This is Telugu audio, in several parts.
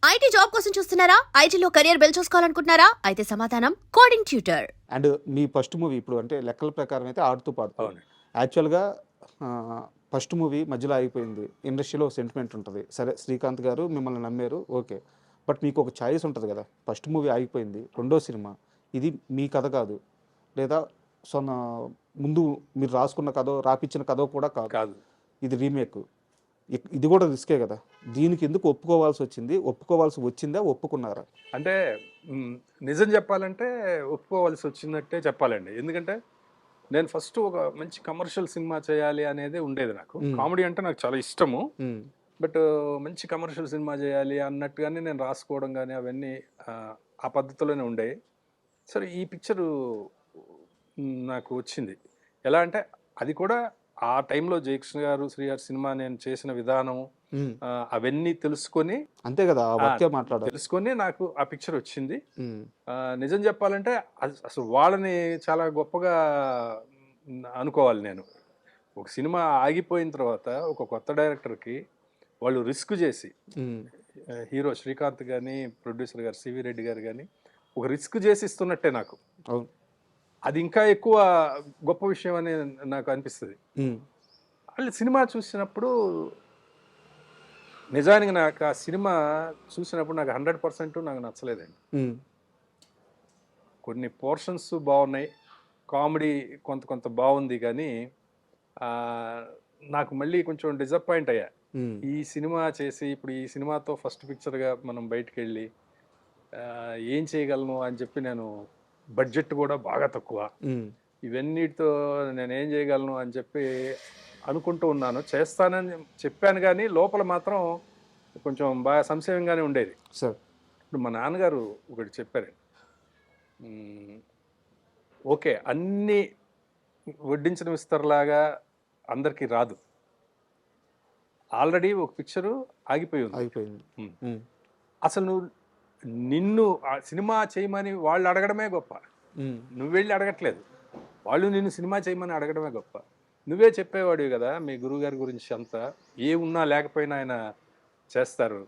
ఐటీ జాబ్ కోసం చూస్తున్నారా? ఐటీలో కెరియర్ బిల్డ్ చూసుకోవాలనుకుంటున్నారా? అయితే సమాధానం coding tutor. And me first movie ఇప్పుడు అంటే లెక్కల ప్రకారం అయితే ఆడుతూ పాడుతూ అవును. యాక్చువల్గా ఫస్ట్ మూవీ మధ్యలో ఆగిపోయింది. ఇండస్ట్రీలో సెంటిమెంట్ ఉంటుంది. సరే శ్రీకాంత్ గారు మిమ్మల్ని నమ్మారు, ఓకే. బట్ మీకు ఒక ఛాయిస్ ఉంటుంది కదా. ఫస్ట్ మూవీ ఆగిపోయింది, రెండో సినిమా ఇది మీ కథ కాదు, లేదా సొన్న ముందు మీరు రాసుకున్న కథ రాపిచ్చిన కథ కూడా కాదు, ఇది రీమేక్. ఇది కూడా రిస్కే కదా. దీనికి ఎందుకు ఒప్పుకోవాల్సి వచ్చింది? ఒప్పుకోవాల్సి వచ్చిందా, ఒప్పుకున్నారా? అంటే నిజం చెప్పాలంటే ఒప్పుకోవాల్సి వచ్చినట్టే చెప్పాలండి. ఎందుకంటే నేను ఫస్ట్ ఒక మంచి కమర్షియల్ సినిమా చేయాలి అనేది ఉండేది నాకు. కామెడీ అంటే నాకు చాలా ఇష్టము, బట్ మంచి కమర్షియల్ సినిమా చేయాలి అన్నట్టుగానే నేను రాసుకోవడం కానీ అవన్నీ ఆ పద్ధతిలోనే ఉండేవి. సరే ఈ పిక్చరు నాకు వచ్చింది. ఎలా అంటే అది కూడా ఆ టైంలో జయకృష్ణ గారు శ్రీగారు సినిమా నేను చేసిన విధానం అవన్నీ తెలుసుకొని అంతే కదా, తెలుసుకొని నాకు ఆ పిక్చర్ వచ్చింది. నిజం చెప్పాలంటే అసలు వాళ్ళని చాలా గొప్పగా అనుకోవాలి. నేను ఒక సినిమా ఆగిపోయిన తర్వాత ఒక కొత్త డైరెక్టర్కి వాళ్ళు రిస్క్ చేసి, హీరో శ్రీకాంత్ కానీ ప్రొడ్యూసర్ గారు సివి రెడ్డి గారు కానీ ఒక రిస్క్ చేసి ఇస్తున్నట్టే నాకు. అది ఇంకా ఎక్కువ గొప్ప విషయం అని నాకు అనిపిస్తుంది. వాళ్ళు సినిమా చూసినప్పుడు నిజానికి నాకు ఆ సినిమా చూసినప్పుడు నాకు 100% నాకు నచ్చలేదండి. కొన్ని పోర్షన్స్ బాగున్నాయి, కామెడీ కొంత బాగుంది, కానీ నాకు మళ్ళీ కొంచెం డిసప్పాయింట్ అయ్యా. ఈ సినిమా చేసి ఇప్పుడు ఈ సినిమాతో ఫస్ట్ పిక్చర్గా మనం బయటకు వెళ్ళి ఏం చేయగలను అని చెప్పి, నేను బడ్జెట్ కూడా బాగా తక్కువ, ఇవన్నిటితో నేను ఏం చేయగలను అని చెప్పి అనుకుంటూ ఉన్నాను. చేస్తానని చెప్పాను, కానీ లోపల మాత్రం కొంచెం బాగా సంశయంగానే ఉండేది. ఇప్పుడు మా నాన్నగారు ఒకటి చెప్పారు, ఓకే అన్నీ వడ్డించిన విస్తరలాగా అందరికీ రాదు, ఆల్రెడీ ఒక పిక్చరు ఆగిపోయింది. అసలు నిన్ను సినిమా చేయమని వాళ్ళు అడగడమే గొప్ప, నువ్వు వెళ్ళి అడగట్లేదు. వాళ్ళు నిన్ను సినిమా చేయమని అడగడమే గొప్ప. నువ్వే చెప్పేవాడివి కదా మీ గురువుగారి గురించి, అంతా ఏ ఉన్నా లేకపోయినా ఆయన చేస్తారు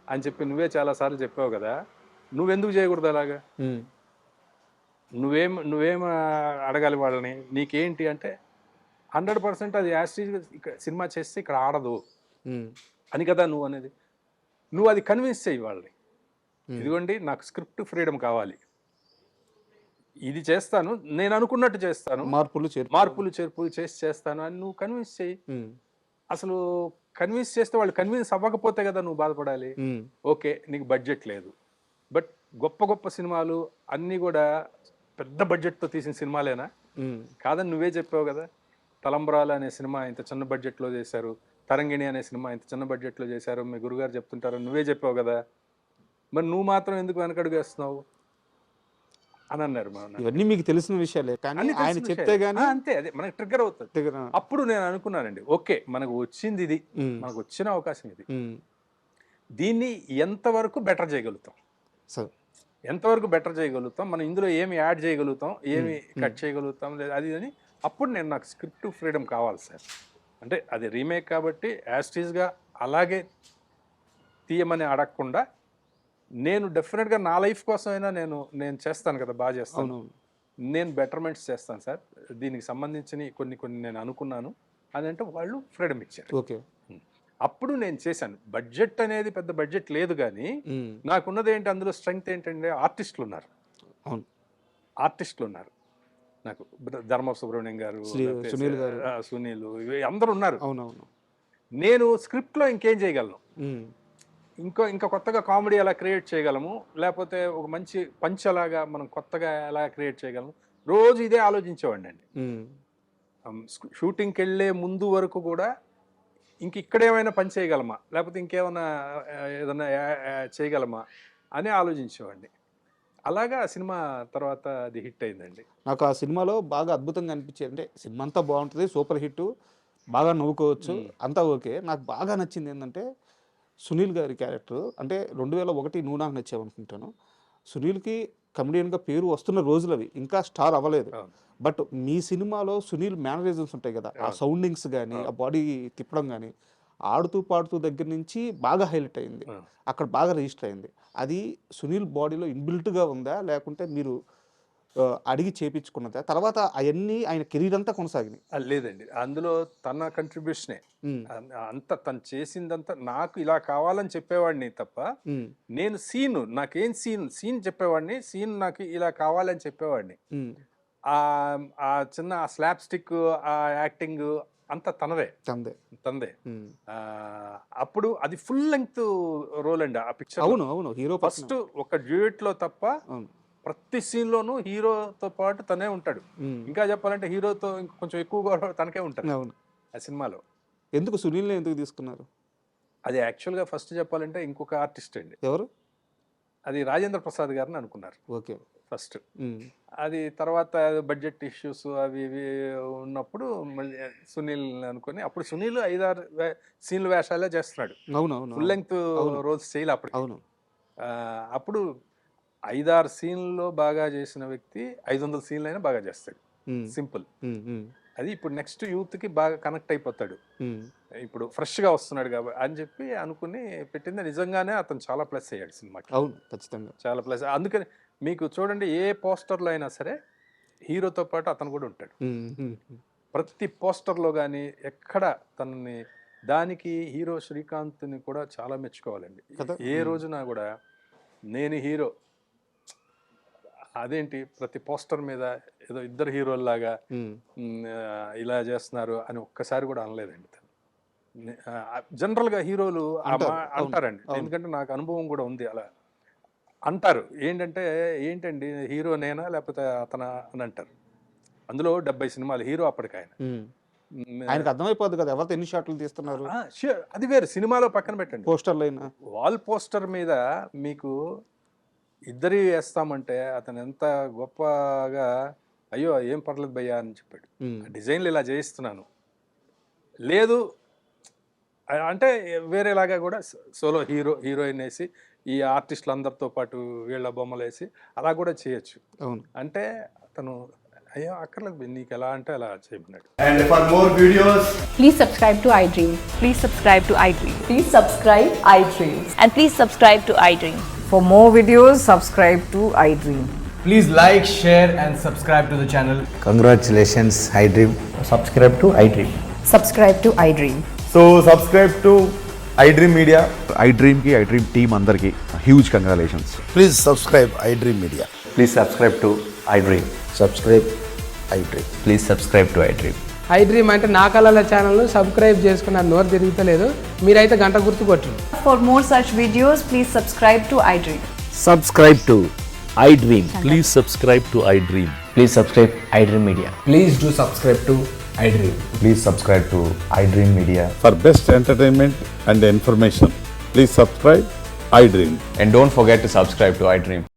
అని చెప్పి నువ్వే చాలాసార్లు చెప్పావు కదా. నువ్వెందుకు చేయకూడదు అలాగా? నువ్వేం అడగాలి వాళ్ళని? నీకేంటి అంటే 100% అది యాస్టీజ్ సినిమా చేస్తే ఇక్కడ ఆడదు అని కదా నువ్వు అనేది. నువ్వు అది కన్విన్స్ చేయి వాళ్ళని, ఇదిగోండి నాకు స్క్రిప్ట్ ఫ్రీడమ్ కావాలి, ఇది చేస్తాను, నేను అనుకున్నట్టు చేస్తాను, మార్పులు చేర్పులు చేస్తాను అని నువ్వు కన్విన్స్ చేయి. అసలు కన్విన్స్ చేస్తే వాళ్ళు కన్విన్స్ అవ్వకపోతే కదా నువ్వు బాధపడాలి. ఓకే నీకు బడ్జెట్ లేదు, బట్ గొప్ప సినిమాలు అన్నీ కూడా పెద్ద బడ్జెట్తో తీసిన సినిమాలేనా? కాదని నువ్వే చెప్పావు కదా. తలంబ్రాలు అనే సినిమా ఇంత చిన్న బడ్జెట్లో చేశారు, తరంగిణి అనే సినిమా ఇంత చిన్న బడ్జెట్లో చేశారు, మీ గురుగారు చెప్తుంటారు, నువ్వే చెప్పావు కదా. మరి నువ్వు మాత్రం ఎందుకు వెనకడుగు వేస్తున్నావు అని అన్నారు. ఇవన్నీ మీకు తెలిసిన విషయాలే, కానీ ఆయన చెప్తే గానీ అంతే, అదే మనకు ట్రిగ్గర్ అవుతుంది. అప్పుడు నేను అనుకున్నానండి, ఓకే మనకు వచ్చింది ఇది, మనకు వచ్చిన అవకాశం ఇది, దీన్ని ఎంతవరకు బెటర్ చేయగలుగుతాం, మనం ఇందులో ఏమి యాడ్ చేయగలుగుతాం, ఏమి కట్ చేయగలుగుతాం, లేదా అది అని. అప్పుడు నాకు స్క్రిప్ట్ ఫ్రీడమ్ కావాలి సార్. అంటే అది రీమేక్ కాబట్టి యాస్టీజ్గా అలాగే తీయమని అడగకుండా, నేను డెఫినెట్గా నా లైఫ్ కోసమైనా నేను చేస్తాను కదా, బాగా చేస్తాను, నేను బెటర్మెంట్స్ చేస్తాను సార్, దీనికి సంబంధించిన కొన్ని నేను అనుకున్నాను అని అంటే వాళ్ళు ఫ్రీడమ్ ఇచ్చారు. ఓకే, అప్పుడు నేను చేశాను. బడ్జెట్ అనేది పెద్ద బడ్జెట్ లేదు, కానీ నాకున్నది ఏంటి అందులో స్ట్రెంగ్త్ ఏంటంటే ఆర్టిస్టులు ఉన్నారు నాకు. ధర్మ సుబ్రహ్మణ్యం గారు, సునీల్, అందరూ ఉన్నారు. నేను స్క్రిప్ట్లో ఇంకేం చేయగలను, ఇంకా కొత్తగా కామెడీ ఎలా క్రియేట్ చేయగలము, లేకపోతే ఒక మంచి పంచ్ అలాగా మనం కొత్తగా ఎలా క్రియేట్ చేయగలము, రోజు ఇదే ఆలోచించేవాడిని అండి. షూటింగ్కి వెళ్ళే ముందు వరకు కూడా ఇక్కడేమైనా పని చేయగలమా, లేకపోతే ఇంకేమైనా ఏదైనా చేయగలమా అని ఆలోచించేవాడిని. అలాగా సినిమా తర్వాత అది హిట్ అయిందండి. నాకు ఆ సినిమాలో బాగా అద్భుతంగా అనిపించేది అంటే, సినిమా అంతా బాగుంటుంది, సూపర్ హిట్, బాగా నవ్వుకోవచ్చు, అంతా ఓకే. నాకు బాగా నచ్చింది ఏంటంటే సునీల్ గారి క్యారెక్టర్. అంటే 2001 నువ్వు నాకు నచ్చావు అనుకుంటాను. సునీల్కి కమెడియన్గా పేరు వస్తున్న రోజులు అవి, ఇంకా స్టార్ అవ్వలేదు. బట్ మీ సినిమాలో సునీల్ మేనరిజమ్స్ ఉంటాయి కదా, ఆ సౌండింగ్స్ కానీ, ఆ బాడీ తిప్పడం కానీ, ఆడుతూ పాడుతూ దగ్గర నుంచి బాగా హైలైట్ అయింది, అక్కడ బాగా రిజిస్టర్ అయింది. అది సునీల్ బాడీలో ఇన్బిల్ట్గా ఉందా లేకుంటే మీరు అడిగి చేపించుకున్నదా? తర్వాత అవన్నీ ఆయన కెరీర్ అంతా కొనసాగినాయి. లేదండి, అందులో తన కంట్రిబ్యూషనే అంత తను చేసిందంతా. నాకు ఇలా కావాలని చెప్పేవాడిని తప్ప, నేను నాకేం సీన్ చెప్పేవాడిని, సీన్ నాకు ఇలా కావాలని చెప్పేవాడిని. ఆ చిన్న స్లాప్ స్టిక్, ఆ యాక్టింగ్ అంతా తనదే. అప్పుడు అది ఫుల్ లెంగ్త్ రోల్ అండి ఆ పిక్చర్. అవును హీరో ఫస్ట్ ఒక డ్యూయట్ లో తప్ప ప్రతి సీన్ లోనూ హీరోతో పాటు తనే ఉంటాడు. ఇంకా చెప్పాలంటే హీరోతో కొంచెం ఎక్కువగా తనకే ఉంటాడు ఆ సినిమాలో. ఎందుకు సునీల్ని ఎందుకు తీసుకున్నారు? అది యాక్చువల్గా ఫస్ట్ చెప్పాలంటే ఇంకొక ఆర్టిస్ట్ అండి. ఎవరు? అది రాజేంద్ర ప్రసాద్ గారిని అనుకున్నారు ఓకే ఫస్ట్. అది తర్వాత బడ్జెట్ ఇష్యూస్ అవి ఇవి ఉన్నప్పుడు మళ్ళీ సునీల్ అనుకుని, అప్పుడు సునీల్ 5-6 సీన్ల వేషాలే చేస్తున్నాడు. ఫుల్ లెంగ్త్ రోల్స్ చేయాలి అప్పుడు. అప్పుడు 5-6 సీన్లో బాగా చేసిన వ్యక్తి 500 సీన్లు అయినా బాగా చేస్తాడు. సింపుల్. అది ఇప్పుడు నెక్స్ట్ యూత్కి బాగా కనెక్ట్ అయిపోతాడు, ఇప్పుడు ఫ్రెష్గా వస్తున్నాడు కాబట్టి అని చెప్పి అనుకుని పెట్టింది. నిజంగానే అతను చాలా ప్లస్ అయ్యాడు సినిమాకి. అవును, ఖచ్చితంగా చాలా ప్లస్. అందుకని మీకు చూడండి, ఏ పోస్టర్లో అయినా సరే హీరోతో పాటు అతను కూడా ఉంటాడు. ప్రతి పోస్టర్లో కానీ ఎక్కడ తనని, దానికి హీరో శ్రీకాంత్ని కూడా చాలా మెచ్చుకోవాలండి. ఏ రోజున కూడా నేను హీరో, అదేంటి ప్రతి పోస్టర్ మీద ఏదో ఇద్దరు హీరోల్లాగా ఇలా చేస్తున్నారు అని ఒక్కసారి కూడా అనలేదండి. జనరల్గా హీరోలు అంటారండి, ఎందుకంటే నాకు అనుభవం కూడా ఉంది. అలా అంటారు, ఏంటండి హీరో నేనా లేకపోతే అతనా అని అంటారు. అందులో 70 సినిమాలు హీరో అప్పటికి ఆయనకు అర్థమైపోద్ది కదా ఎవరితో ఎన్ని షాట్లు తీస్తున్నారు. అది వేరు, సినిమాలో పక్కన పెట్టండి. పోస్టర్లు అయినా వాల్ పోస్టర్ మీద మీకు ఇద్దరి వేస్తామంటే అతను ఎంత గొప్పగా, అయ్యో ఏం పర్లేదు భయ్యా అని చెప్పాడు. డిజైన్లు ఇలా చేయిస్తున్నాను లేదు అంటే వేరేలాగా కూడా సోలో హీరోయిన్ వేసి ఈ ఆర్టిస్టులు అందరితో పాటు వీళ్ళ బొమ్మలు వేసి అలా కూడా చేయొచ్చు. అంటే అతను అయ్యో అక్కర్లేదు నీకు ఎలా అంటే అలా చేయమన్నాడు. And for more videos, please subscribe to iDream. Please subscribe to iDream. Please subscribe iDream. And please subscribe to iDream. For more videos, subscribe to iDream. please like, share and subscribe to the channel. Congratulations, iDream. Subscribe to iDream. Subscribe to iDream. So subscribe to iDream Media. iDream team andarki huge congratulations. Please subscribe iDream Media. Please subscribe to iDream. Subscribe iDream. Please subscribe to iDream. iDream అంటే నా కళల ఛానల్ను సబ్స్క్రైబ్ చేసుకున్న నోరు తిరుగుతలేదు, మీరైతే గంట గుర్తు కొట్టండి. For more such videos, please subscribe to iDream. Subscribe to iDream. Please subscribe to iDream. Please subscribe iDream Media. Please do subscribe to iDream. Please subscribe to iDream Media. For best entertainment and information, please subscribe iDream. And don't forget to subscribe to iDream.